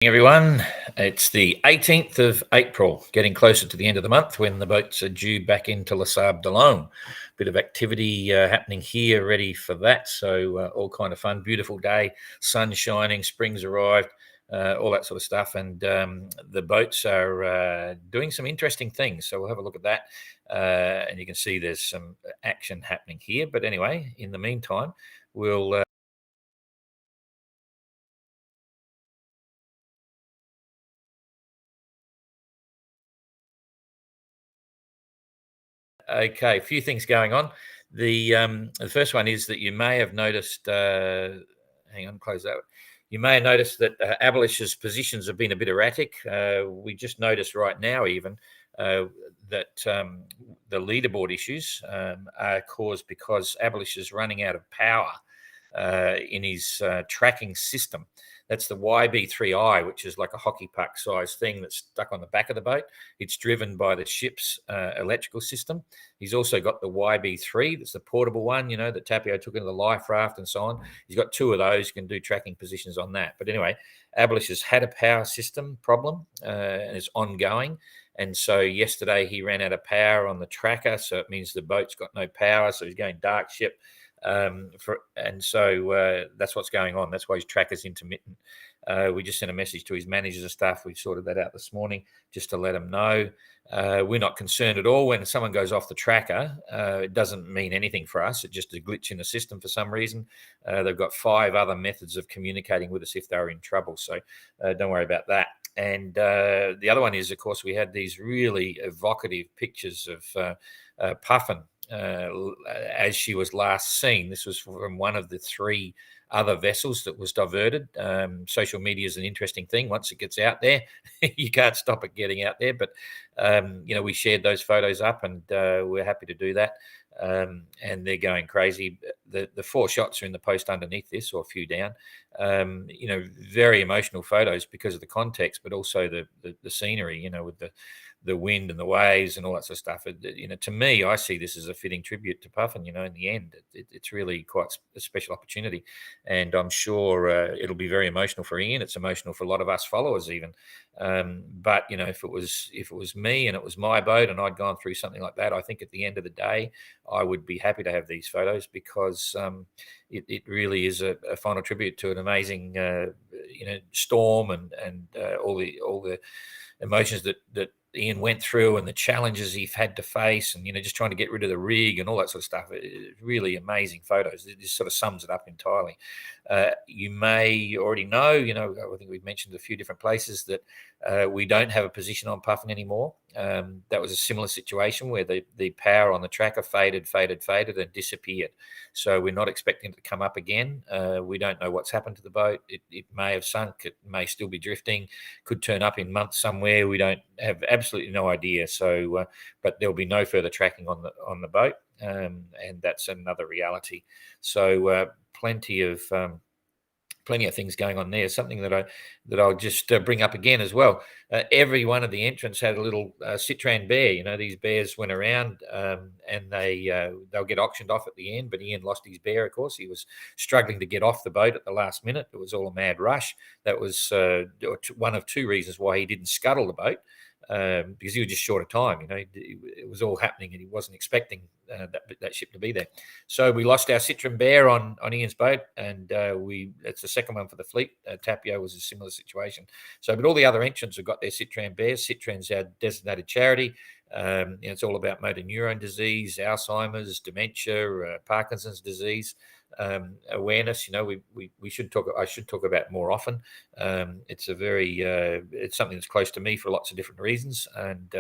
Everyone, it's the 18th of April, getting closer to the end of the month when the boats are due back into Le Sable d'Olonne. Bit of activity happening here, ready for that. So all kind of fun, beautiful day, sun shining, spring's arrived, all that sort of stuff. And the boats are doing some interesting things. So we'll have a look at that. And you can see there's some action happening here. But anyway, in the meantime, we'll Okay, a few things going on. The first one is that you may have noticed. Hang on, close that. You may have noticed that Abolish's positions have been a bit erratic. We just noticed right now, even that the leaderboard issues are caused because Abolish is running out of power in his tracking system. That's the YB3I, which is like a hockey puck size thing that's stuck on the back of the boat. It's driven by the ship's electrical system. He's also got the YB3, that's the portable one, that Tapio took into the life raft and so on. He's got two of those. You can do tracking positions on that. But anyway, Abolish has had a power system problem and it's ongoing. And so yesterday he ran out of power on the tracker. So it means the boat's got no power. So he's going dark ship. So that's what's going on. That's why his tracker's intermittent. We just sent a message to his managers and stuff. We sorted that out this morning just to let them know. We're not concerned at all when someone goes off the tracker. It doesn't mean anything for us. It's just a glitch in the system for some reason. They've got 5 other methods of communicating with us if they're in trouble. So don't worry about that. And the other one is, of course, we had these really evocative pictures of Puffin as she was last seen. This was from one of the 3 other vessels that was diverted. Social media is an interesting thing. Once it gets out there, you can't stop it getting out there. But, we shared those photos up and we're happy to do that. And they're going crazy. The 4 shots are in the post underneath this, or a few down. Very emotional photos because of the context, but also the scenery, with the wind and the waves and all that sort of stuff. To me, I see this as a fitting tribute to Puffin. In the end, it's really quite a special opportunity, and I'm sure it'll be very emotional for Ian. It's emotional for a lot of us followers, even. But if it was me and it was my boat and I'd gone through something like that, I think at the end of the day, I would be happy to have these photos because it really is a final tribute to an amazing storm and all the emotions that Ian went through and the challenges he's had to face and, just trying to get rid of the rig and all that sort of stuff. Really amazing photos. It just sort of sums it up entirely. You may already know, I think we've mentioned a few different places that we don't have a position on Puffin anymore. That was a similar situation where the power on the tracker faded and disappeared. So we're not expecting it to come up again. We don't know what's happened to the boat. It may have sunk. It may still be drifting. Could turn up in months somewhere. We don't have absolutely no idea. So, but there'll be no further tracking on the boat, and that's another reality. So plenty of things going on there. Something that I'll just bring up again as well. Every one of the entrants had a little Citroen bear. These bears went around and they'll get auctioned off at the end. But Ian lost his bear. Of course, he was struggling to get off the boat at the last minute. It was all a mad rush. That was one of 2 reasons why he didn't scuttle the boat. Because he was just short of time, it was all happening and he wasn't expecting that ship to be there. So we lost our Citroen bear on Ian's boat, and it's the second one for the fleet. Tapio was a similar situation. So, but all the other entrants have got their Citroen bears. Citroen's our designated charity. It's all about motor neuron disease, Alzheimer's, dementia, Parkinson's disease. Awareness, we should talk. I should talk about more often. It's something that's close to me for lots of different reasons, and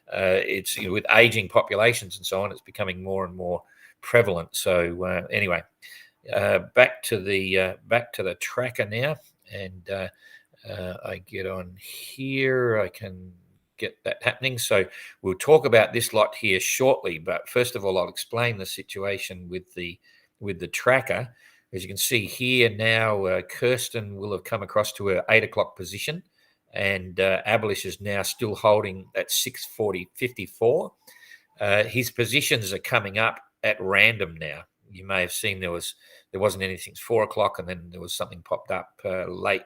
it's with aging populations and so on, it's becoming more and more prevalent. So anyway, back to the tracker now, and I get on here. I can get that happening. So we'll talk about this lot here shortly. But first of all, I'll explain the situation with the tracker. As you can see here now, Kirsten will have come across to her 8 o'clock position, and Abolish is now still holding at 6:54. His positions are coming up at random now. You may have seen there wasn't anything. It's 4 o'clock, and then there was something popped up late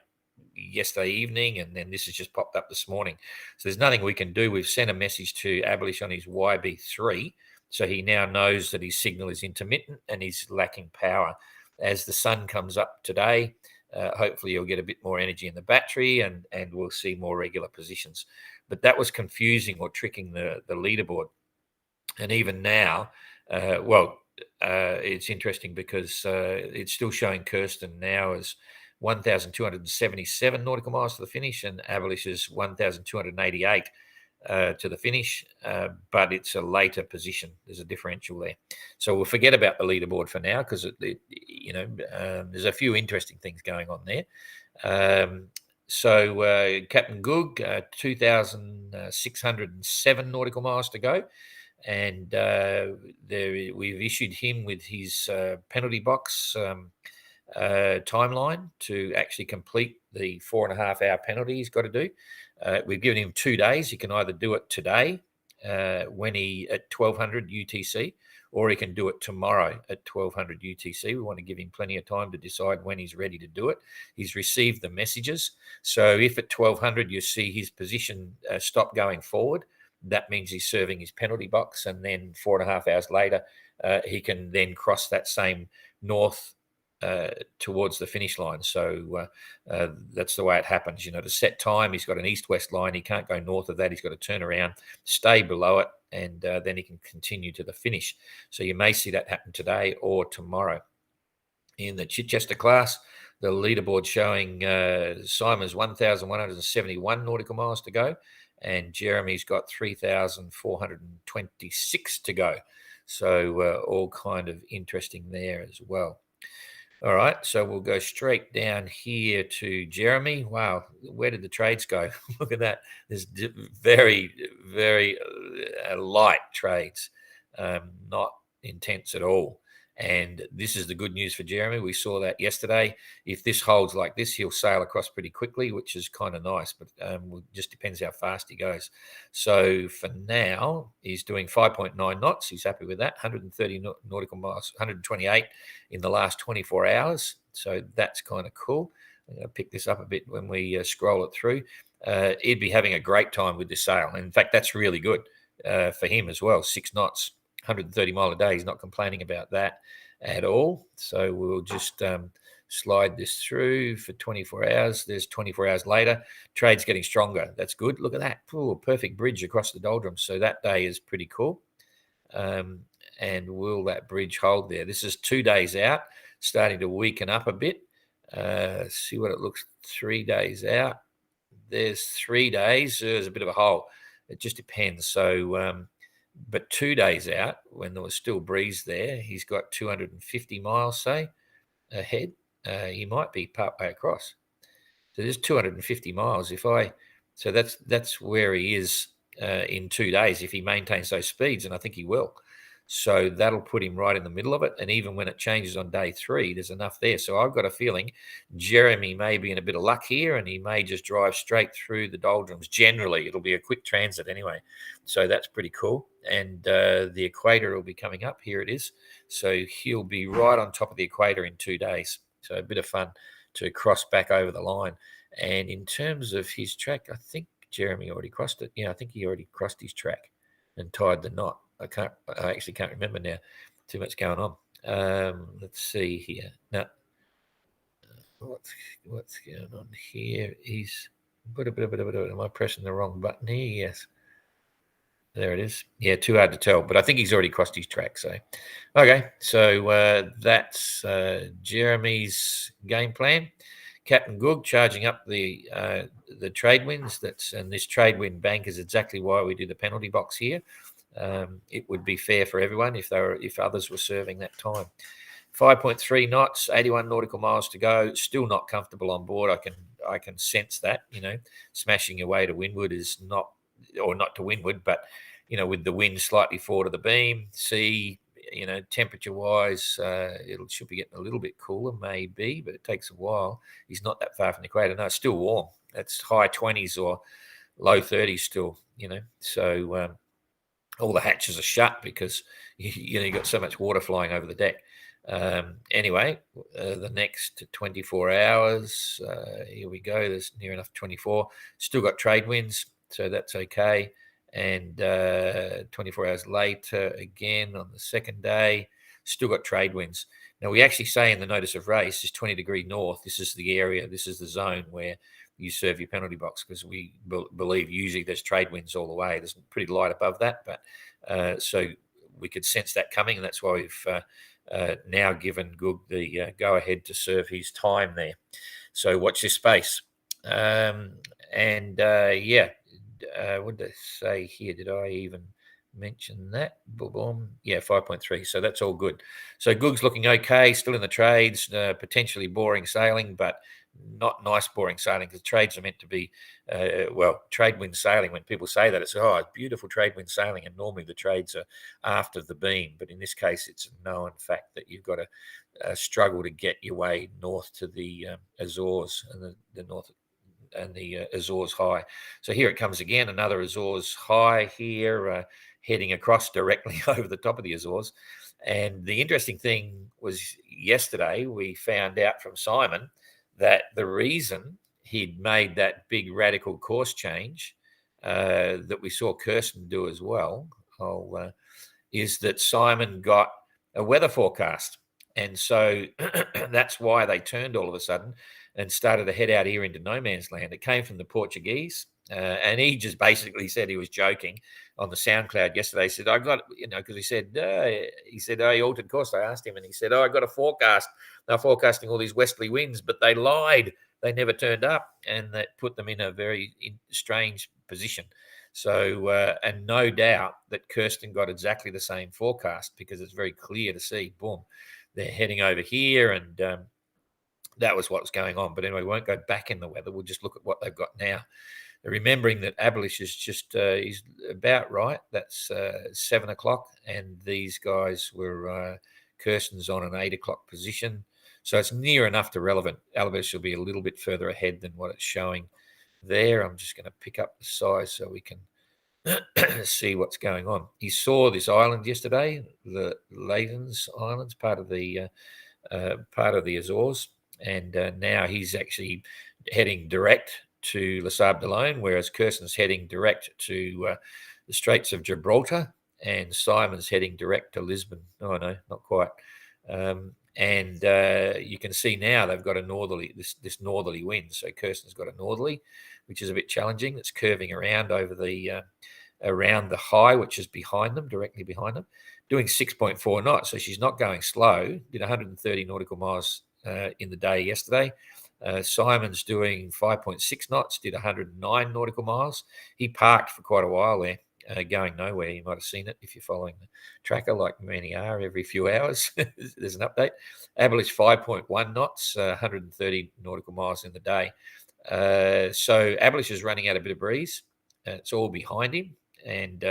yesterday evening, and then this has just popped up this morning. So there's nothing we can do. We've sent a message to Abolish on his YB3, so he now knows that his signal is intermittent and he's lacking power. As the sun comes up today, hopefully you'll get a bit more energy in the battery, and we'll see more regular positions. But that was confusing or tricking the leaderboard. And even now, it's interesting because it's still showing Kirsten now as 1,277 nautical miles to the finish, and Abolish is 1,288 to the finish, but it's a later position. There's a differential there. So we'll forget about the leaderboard for now because, there's a few interesting things going on there. So Captain Goog, 2,607 nautical miles to go. And we've issued him with his penalty box timeline to actually complete the 4.5 hour penalty he's got to do. We've given him 2 days. He can either do it today when he at 1200 UTC, or he can do it tomorrow at 1200 UTC. We want to give him plenty of time to decide when he's ready to do it. He's received the messages. So if at 1200 you see his position stop going forward, that means he's serving his penalty box, and then 4.5 hours later, he can then cross that same north towards the finish line. So that's the way it happens. To set time, he's got an east-west line. He can't go north of that. He's got to turn around, stay below it, and then he can continue to the finish. So you may see that happen today or tomorrow. In the Chichester class, the leaderboard showing Simon's 1,171 nautical miles to go, and Jeremy's got 3,426 to go. So all kind of interesting there as well. All right, so we'll go straight down here to Jeremy. Wow, where did the trades go? Look at that. There's very, very light trades, not intense at all. And this is the good news for Jeremy. We saw that yesterday. If this holds like this, he'll sail across pretty quickly, which is kind of nice, but it just depends how fast he goes. So for now, he's doing 5.9 knots. He's happy with that. 130 nautical miles, 128 in the last 24 hours. So that's kind of cool. I'm going to pick this up a bit when we scroll it through. He'd be having a great time with this sail. In fact, that's really good for him as well. 6 knots. 130 mile a day. He's not complaining about that at all. So we'll just slide this through for 24 hours. There's 24 hours later. Trade's getting stronger. That's good. Look at that. Ooh, perfect bridge across the doldrum. So that day is pretty cool. And will that bridge hold there? This is 2 days out, starting to weaken up a bit. See what it looks 3 days out. There's 3 days. There's a bit of a hole. It just depends. So, but 2 days out, when there was still breeze there, he's got 250 miles, say, ahead. He might be partway across. So there's 250 miles. So that's where he is in 2 days if he maintains those speeds, and I think he will. So that'll put him right in the middle of it. And even when it changes on day 3, there's enough there. So I've got a feeling Jeremy may be in a bit of luck here, and he may just drive straight through the doldrums. Generally, it'll be a quick transit anyway. So that's pretty cool. And the equator will be coming up. Here it is. So he'll be right on top of the equator in 2 days. So a bit of fun to cross back over the line. And in terms of his track, I think Jeremy already crossed it. Yeah, I think he already crossed his track and tied the knot. I actually can't remember now. Too much going on. Let's see here. No. What's going on here? Am I pressing the wrong button here? Yes. There it is. Yeah, too hard to tell, but I think he's already crossed his track. So, okay. So that's Jeremy's game plan. Captain Goog charging up the trade winds. And this trade wind bank is exactly why we do the penalty box here. It would be fair for everyone if others were serving that time. 5.3 knots, 81 nautical miles to go. Still not comfortable on board. I can sense that. Smashing your way to windward is not to windward, but with the wind slightly forward of the beam. Sea, temperature wise, should be getting a little bit cooler, maybe, but it takes a while. He's not that far from the equator. No, it's still warm. That's high 20s or low 30s still. So. All the hatches are shut because you got so much water flying over the deck. Anyway, the next 24 hours, here we go. There's near enough 24. Still got trade winds, so that's okay. And 24 hours later, again on the second day, still got trade winds. Now, we actually say in the notice of race is 20° north. This is the area, this is the zone where you serve your penalty box, because we believe usually there's trade winds all the way. There's pretty light above that, but so we could sense that coming, and that's why we've now given Goog the go-ahead to serve his time there. So watch this space. What did they say here? Did I even mention that? Boom. Yeah, 5.3. So that's all good. So Goog's looking okay, still in the trades, potentially boring sailing, but not nice boring sailing, because trades are meant to be, trade wind sailing. When people say that, it's beautiful trade wind sailing, and normally the trades are aft of the beam. But in this case, it's a known fact that you've got to struggle to get your way north to the Azores and the north and the Azores high. So here it comes again, another Azores high here, heading across directly over the top of the Azores. And the interesting thing was yesterday we found out from Simon that the reason he'd made that big radical course change that we saw Kirsten do as well is that Simon got a weather forecast. And so that's why they turned all of a sudden and started to head out here into no man's land. It came from the Portuguese. And he just basically said he was joking on the SoundCloud yesterday. He said, I got, because he said, he altered course. I asked him, and he said, I got a forecast. They're forecasting all these westerly winds, but they lied. They never turned up, and that put them in a very strange position. So, and no doubt that Kirsten got exactly the same forecast, because it's very clear to see, boom, they're heading over here, and that was what was going on. But anyway, we won't go back in the weather. We'll just look at what they've got now. Remembering that Abolish is just he's about right. That's 7 o'clock, and these guys were Kirsten's on an 8 o'clock position, so it's near enough to relevant. Abolish will be a little bit further ahead than what it's showing there. I'm just going to pick up the size so we can see what's going on. He saw this island yesterday, the Layton's Islands, part of the Azores, and now he's actually heading direct to Les Sables d'Olonne, whereas Kirsten's heading direct to the Straits of Gibraltar, and Simon's heading direct to Lisbon. Oh no, not quite. And you can see now they've got a northerly, this northerly wind. So Kirsten's got a northerly, which is a bit challenging. It's curving around over the around the high, which is behind them, directly behind them, doing 6.4 knots. So she's not going slow. Did 130 nautical miles in the day yesterday. Simon's doing 5.6 knots, did 109 nautical miles. He parked for quite a while there, going nowhere. You might have seen it if you're following the tracker, like many are every few hours. There's an update. Abolish 5.1 knots, 130 nautical miles in the day. So Abolish is running out a bit of breeze. It's all behind him. And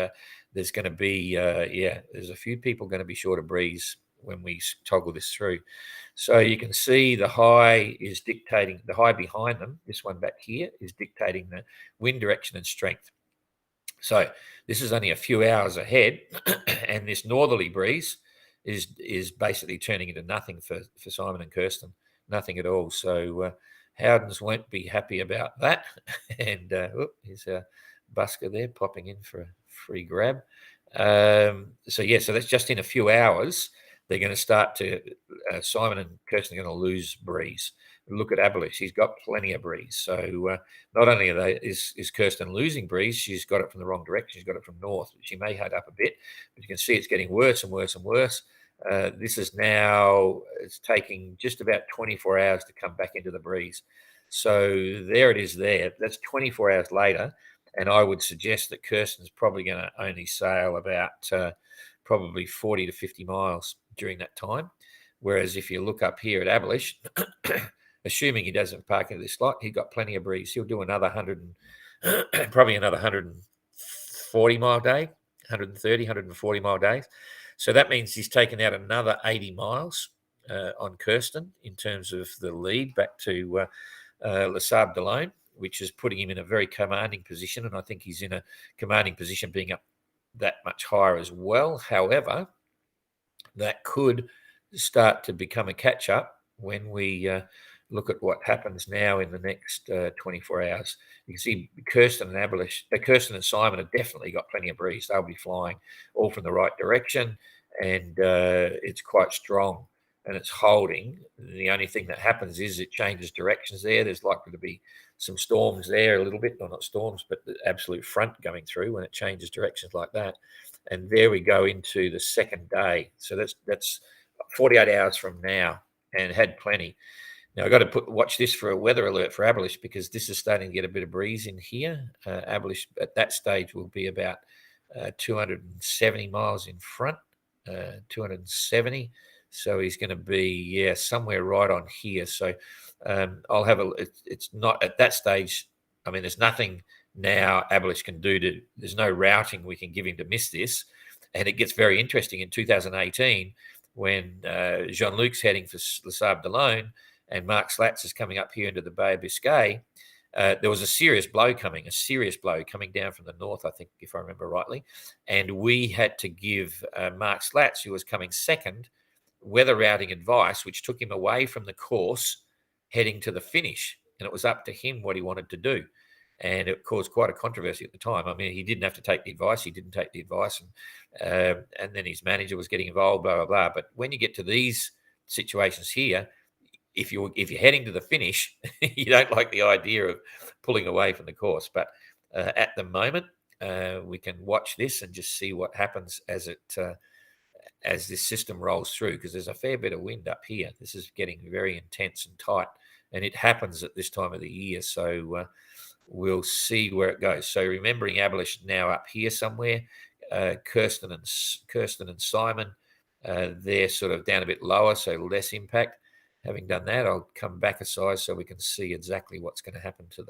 there's going to be, there's a few people going to be short of breeze when we toggle this through. So you can see the high is dictating, the high behind them, this one back here, is dictating the wind direction and strength. So this is only a few hours ahead, and this northerly breeze is basically turning into nothing for Simon and Kirsten, nothing at all. So Howdens won't be happy about that. And here's a busker there popping in for a free grab. So that's just in a few hours. They're going to start to, Simon and Kirsten are going to lose breeze. Look at Abolish. He's got plenty of breeze. So not only is Kirsten losing breeze, she's got it from the wrong direction. She's got it from north. She may head up a bit, but you can see it's getting worse and worse and worse. This is now, it's taking just about 24 hours to come back into the breeze. So there it is there. That's 24 hours later. And I would suggest that Kirsten's probably going to only sail about probably 40 to 50 miles during that time. Whereas if you look up here at Abolish, assuming he doesn't park into this slot, he's got plenty of breeze. He'll do another 100, probably another 140 mile day, 130, 140 mile days. So that means he's taken out another 80 miles on Kirsten in terms of the lead back to Les Sables d'Olonne, which is putting him in a very commanding position. And I think he's in a commanding position, being up that much higher as well. However, that could start to become a catch-up when we look at what happens now in the next 24 hours. You can see Kirsten and Abolish, Kirsten and Simon have definitely got plenty of breeze. They'll be flying all from the right direction, and it's quite strong and it's holding. The only thing that happens is it changes directions there. There's likely to be some storms there a little bit, or not storms, but the absolute front going through when it changes directions like that. And there we go into the second day. So that's 48 hours from now, and had plenty. Now I've got to watch this for a weather alert for Abolish, because this is starting to get a bit of breeze in here. Abolish at that stage will be about 270 miles in front, 270. So he's going to be somewhere right on here. So I'll have it's not at that stage. I mean, there's nothing now Abolish can do to. There's no routing we can give him to miss this, and it gets very interesting in 2018 when Jean-Luc's heading for Le Sable d'Olonne and Mark Slatz is coming up here into the Bay of Biscay. There was a serious blow coming down from the north, I think, if I remember rightly. And we had to give Mark Slatz, who was coming second, weather routing advice, which took him away from the course heading to the finish. And it was up to him what he wanted to do. And it caused quite a controversy at the time. I mean, he didn't have to take the advice. He didn't take the advice. And then his manager was getting involved, blah, blah, blah. But when you get to these situations here, if you're heading to the finish, you don't like the idea of pulling away from the course. But at the moment, we can watch this and just see what happens as this system rolls through, because there's a fair bit of wind up here. This is getting very intense and tight, and it happens at this time of the year. So we'll see where it goes. So remembering Abolish now up here somewhere, Kirsten and Simon, they're sort of down a bit lower, so less impact. Having done that, I'll come back a size so we can see exactly what's going to happen to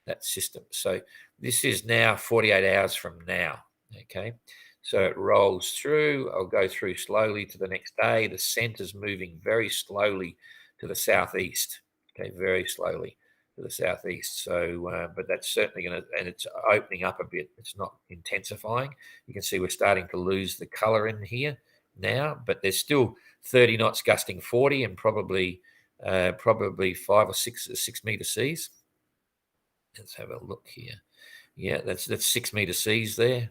that system. So this is now 48 hours from now. Okay, so it rolls through. I'll go through slowly to the next day. The center's moving very slowly to the southeast. Okay, very slowly to the southeast. So, but that's certainly going to, and it's opening up a bit. It's not intensifying. You can see we're starting to lose the color in here now, but there's still 30 knots gusting 40, and probably 5 or 6 meter seas. Let's have a look here. Yeah, that's 6 meter seas there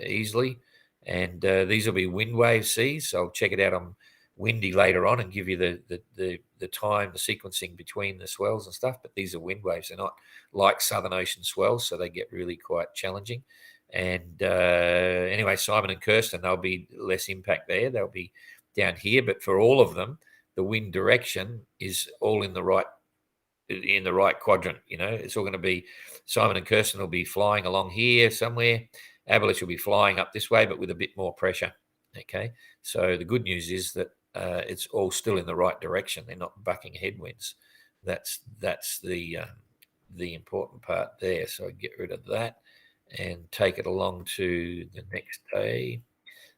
easily, and these will be wind wave seas. So I'll check it out on windy later on and give you the time, the sequencing between the swells and stuff. But these are wind waves. They're not like Southern Ocean swells, so they get really quite challenging. And anyway, Simon and Kirsten, there'll be less impact there. They'll be down here, but for all of them, the wind direction is all in the right quadrant. You know, it's all going to be, Simon and Kirsten will be flying along here somewhere. Abolish will be flying up this way, but with a bit more pressure. Okay, so the good news is that it's all still in the right direction. They're not bucking headwinds. That's the important part there. So I get rid of that and take it along to the next day.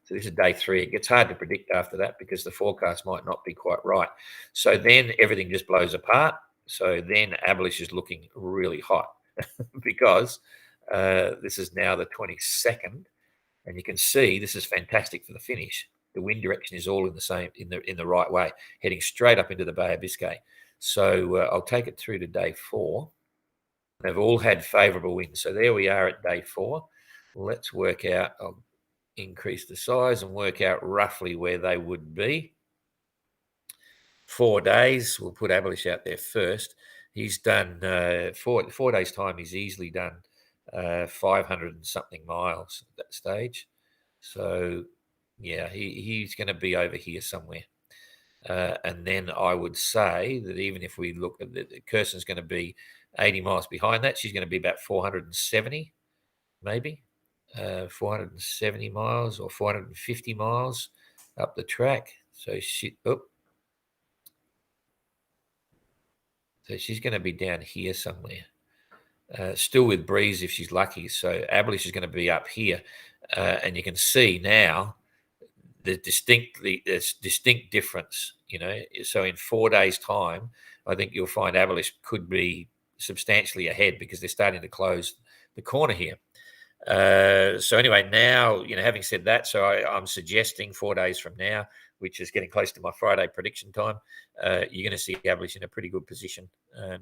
So this is day 3. It gets hard to predict after that because the forecast might not be quite right. So then everything just blows apart. So then Abolish is looking really hot because this is now the 22nd, and you can see this is fantastic for the finish. The wind direction is all in the same, in the right way, heading straight up into the Bay of Biscay. So I'll take it through to day 4. They've all had favourable winds. So there we are at day 4. Let's work out. I'll increase the size and work out roughly where they would be. 4 days. We'll put Abolish out there first. He's done 4 days' time. He's easily done 500 and something miles at that stage. So yeah, he's going to be over here somewhere. And then I would say that even if we look at Kirsten's going to be 80 miles behind that, she's going to be about 470, maybe 470 miles or 450 miles up the track. So she's going to be down here somewhere, still with breeze if she's lucky. So Abolish is going to be up here, and you can see now there's distinct difference. You know, so in 4 days' time, I think you'll find Abolish could be substantially ahead because they're starting to close the corner here. So anyway, now, you know, having said that, so I'm suggesting 4 days from now, which is getting close to my Friday prediction time, you're going to see Abolish in a pretty good position,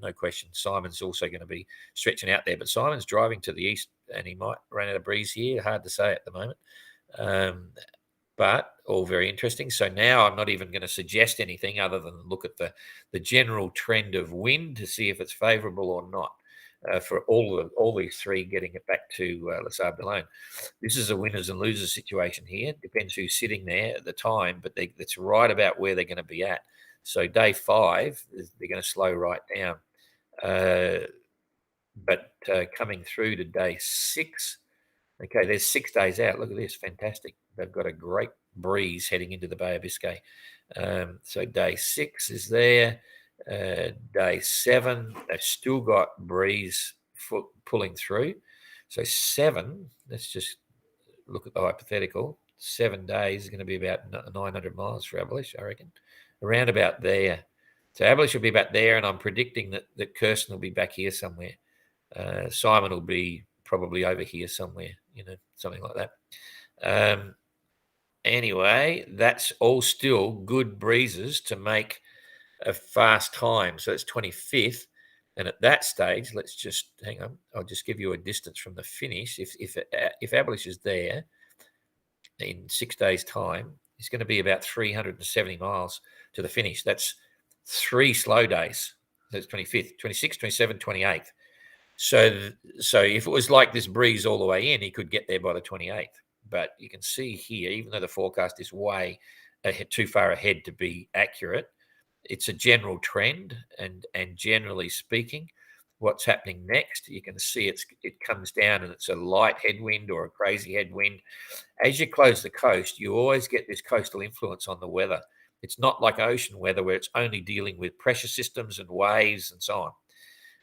no question. Simon's also going to be stretching out there, but Simon's driving to the east, and he might run out of breeze here. Hard to say at the moment, but all very interesting. So now I'm not even going to suggest anything other than look at the general trend of wind to see if it's favourable or not. For all these three getting it back to Les Sables d'Olonne. This is a winners and losers situation here. Depends who's sitting there at the time, but it's right about where they're going to be at. So day 5, they're going to slow right down. But coming through to day 6, okay, there's 6 days out. Look at this, fantastic. They've got a great breeze heading into the Bay of Biscay. So day 6 is there. Day 7, they've still got breeze pulling through. So 7, let's just look at the hypothetical. 7 days is going to be about 900 miles for Abolish, I reckon, around about there. So Abolish will be about there, and I'm predicting that Kirsten will be back here somewhere. Simon will be probably over here somewhere, something like that. Anyway, that's all still good breezes to make a fast time. So it's 25th, and at that stage, let's just hang on. I'll just give you a distance from the finish. If Abolish is there in 6 days' time, it's going to be about 370 miles to the finish. That's 3 slow days. That's 25th, 26th, 27th, 28th. So if it was like this breeze all the way in, he could get there by the 28th. But you can see here, even though the forecast is way too far ahead to be accurate, it's a general trend, and generally speaking, what's happening next, you can see it comes down and it's a light headwind or a crazy headwind. As you close the coast, you always get this coastal influence on the weather. It's not like ocean weather where it's only dealing with pressure systems and waves and so on.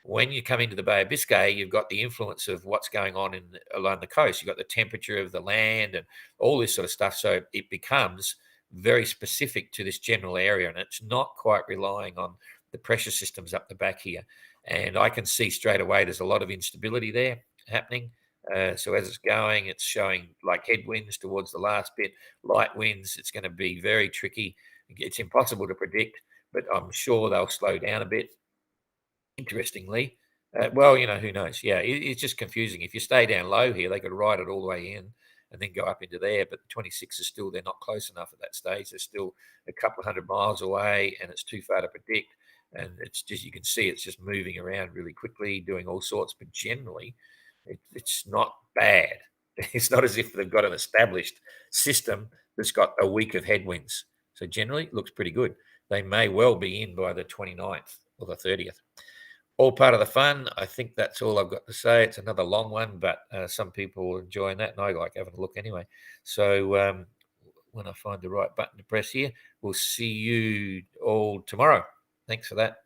When you come into the Bay of Biscay, you've got the influence of what's going on along the coast. You've got the temperature of the land and all this sort of stuff. So it becomes very specific to this general area, and it's not quite relying on the pressure systems up the back here. And I can see straight away there's a lot of instability there happening. So as it's going, it's showing like headwinds towards the last bit, light winds. It's going to be very tricky. It's impossible to predict, but I'm sure they'll slow down a bit. Interestingly, well, who knows? Yeah, it's just confusing. If you stay down low here, they could ride it all the way in and then go up into there. But the 26 is still, they're not close enough at that stage. They're still a couple of 100 miles away, and it's too far to predict. And it's just, you can see it's just moving around really quickly, doing all sorts. But generally, it's not bad. It's not as if they've got an established system that's got a week of headwinds. So generally, it looks pretty good. They may well be in by the 29th or the 30th. All part of the fun. I think that's all I've got to say. It's another long one, but some people are enjoying that, and I like having a look anyway. So when I find the right button to press here, we'll see you all tomorrow. Thanks for that.